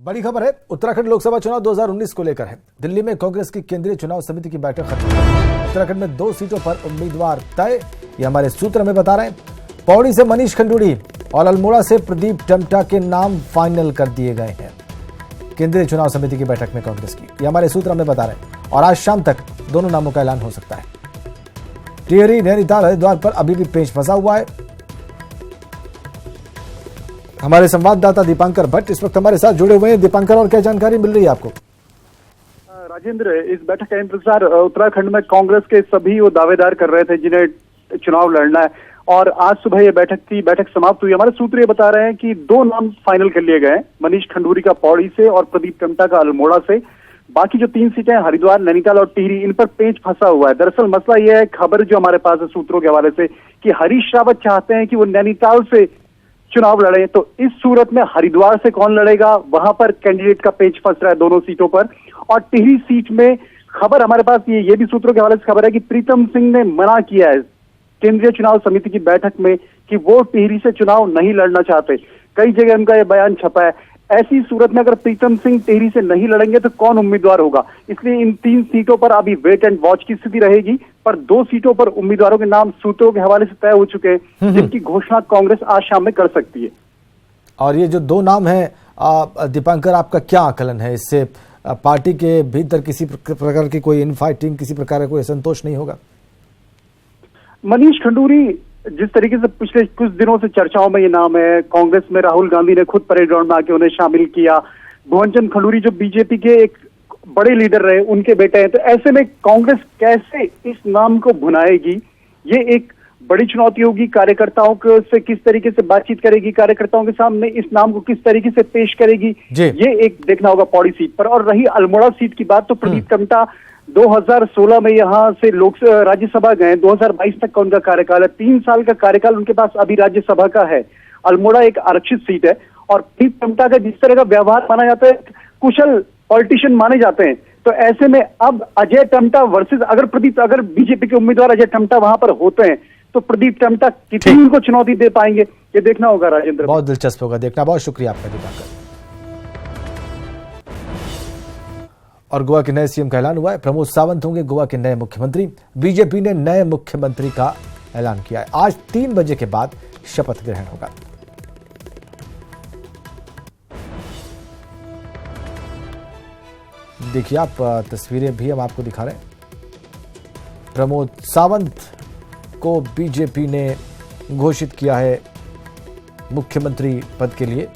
बड़ी खबर है, उत्तराखंड लोकसभा चुनाव 2019 को लेकर है। दिल्ली में कांग्रेस की केंद्रीय चुनाव समिति की बैठक खत्म हुई। उत्तराखंड में 2 सीटों पर उम्मीदवार तय, ये हमारे सूत्र हमें बता रहे हैं। पौड़ी से मनीष खंडूड़ी और अल्मोड़ा से प्रदीप टम्टा के नाम फाइनल कर दिए गए हैं केंद्रीय चुनाव समिति की बैठक में कांग्रेस की, ये हमारे सूत्र हमें बता रहे हैं। और आज शाम तक दोनों नामों का ऐलान हो सकता है। टिहरी, नैनीताल, हरिद्वार पर अभी भी पेच फंसा हुआ है। हमारे संवाददाता दीपांकर भट्ट इस वक्त हमारे साथ जुड़े हुए हैं। दीपांकर, और क्या जानकारी मिल रही है आपको? राजेंद्र, इस बैठक का इंतजार उत्तराखंड में कांग्रेस के सभी वो दावेदार कर रहे थे जिन्हें चुनाव लड़ना है, और आज सुबह ये बैठक समाप्त हुई। हमारे सूत्र ये बता रहे हैं कि 2 नाम फाइनल कर लिए गए, मनीष खंडूड़ी का पौड़ी से और प्रदीप टम्टा का अल्मोड़ा से। बाकी जो 3 सीटें हरिद्वार, नैनीताल और टिहरी, इन पर पेच फंसा हुआ है। दरअसल मसला यह है, खबर जो हमारे पास है सूत्रों के हवाले से, कि हरीश रावत चाहते हैं कि वो नैनीताल से चुनाव लड़े। तो इस सूरत में हरिद्वार से कौन लड़ेगा, वहां पर कैंडिडेट का पेच फंस रहा है दोनों सीटों पर। और टिहरी सीट में खबर हमारे पास ये भी सूत्रों के हवाले से खबर है कि प्रीतम सिंह ने मना किया है केंद्रीय चुनाव समिति की बैठक में कि वो टिहरी से चुनाव नहीं लड़ना चाहते। कई जगह उनका यह बयान छपा है। ऐसी सूरत में अगर प्रीतम सिंह टिहरी से नहीं लड़ेंगे तो कौन उम्मीदवार होगा, इसलिए इन 3 सीटों पर अभी वेट एंड वॉच की स्थिति रहेगी। पर 2 सीटों पर उम्मीदवारों के नाम सूत्रों के हवाले से तय हो चुके हैं, जिनकी घोषणा कांग्रेस आज शाम में कर सकती है। और ये जो 2 नाम है दीपांकर, आपका क्या आकलन है? इससे पार्टी के भीतर किसी प्रकार की कोई इनफाइटिंग, किसी प्रकार का कोई असंतोष नहीं होगा? मनीष खंडूड़ी जिस तरीके से पिछले कुछ दिनों से चर्चाओं में ये नाम है, कांग्रेस में राहुल गांधी ने खुद परेड ग्राउंड में आके उन्हें शामिल किया। भुवनचंद खंडूड़ी जो बीजेपी के एक बड़े लीडर रहे, उनके बेटे हैं। तो ऐसे में कांग्रेस कैसे इस नाम को भुनाएगी, ये एक बड़ी चुनौती होगी। कार्यकर्ताओं को से किस तरीके से बातचीत करेगी, कार्यकर्ताओं के सामने इस नाम को किस तरीके से पेश करेगी, ये एक देखना होगा पौड़ी सीट पर। और रही अल्मोड़ा सीट की बात, तो प्रदीप टम्टा 2016 में यहाँ से राज्यसभा गए। 2022 तक का उनका कार्यकाल है। 3 साल का कार्यकाल उनके पास अभी राज्यसभा का है। अल्मोड़ा एक आरक्षित सीट है, और प्रदीप टम्टा का जिस तरह का व्यवहार माना जाता है, कुशल पॉलिटिशियन माने जाते हैं। तो ऐसे में अब अजय टम्टा वर्सेस अगर बीजेपी के उम्मीदवार अजय टम्टा वहां पर होते हैं, तो प्रदीप टम्टा कितनी उनको चुनौती दे पाएंगे, ये देखना होगा राजेंद्र। बहुत दिलचस्प होगा देखना। बहुत शुक्रिया आपका दीपांकर। और गोवा के नए सीएम का ऐलान हुआ है। प्रमोद सावंत होंगे गोवा के नए मुख्यमंत्री। बीजेपी ने नए मुख्यमंत्री का ऐलान किया है। आज 3 बजे के बाद शपथ ग्रहण होगा। देखिए आप, तस्वीरें भी हम आपको दिखा रहे हैं। प्रमोद सावंत को बीजेपी ने घोषित किया है मुख्यमंत्री पद के लिए।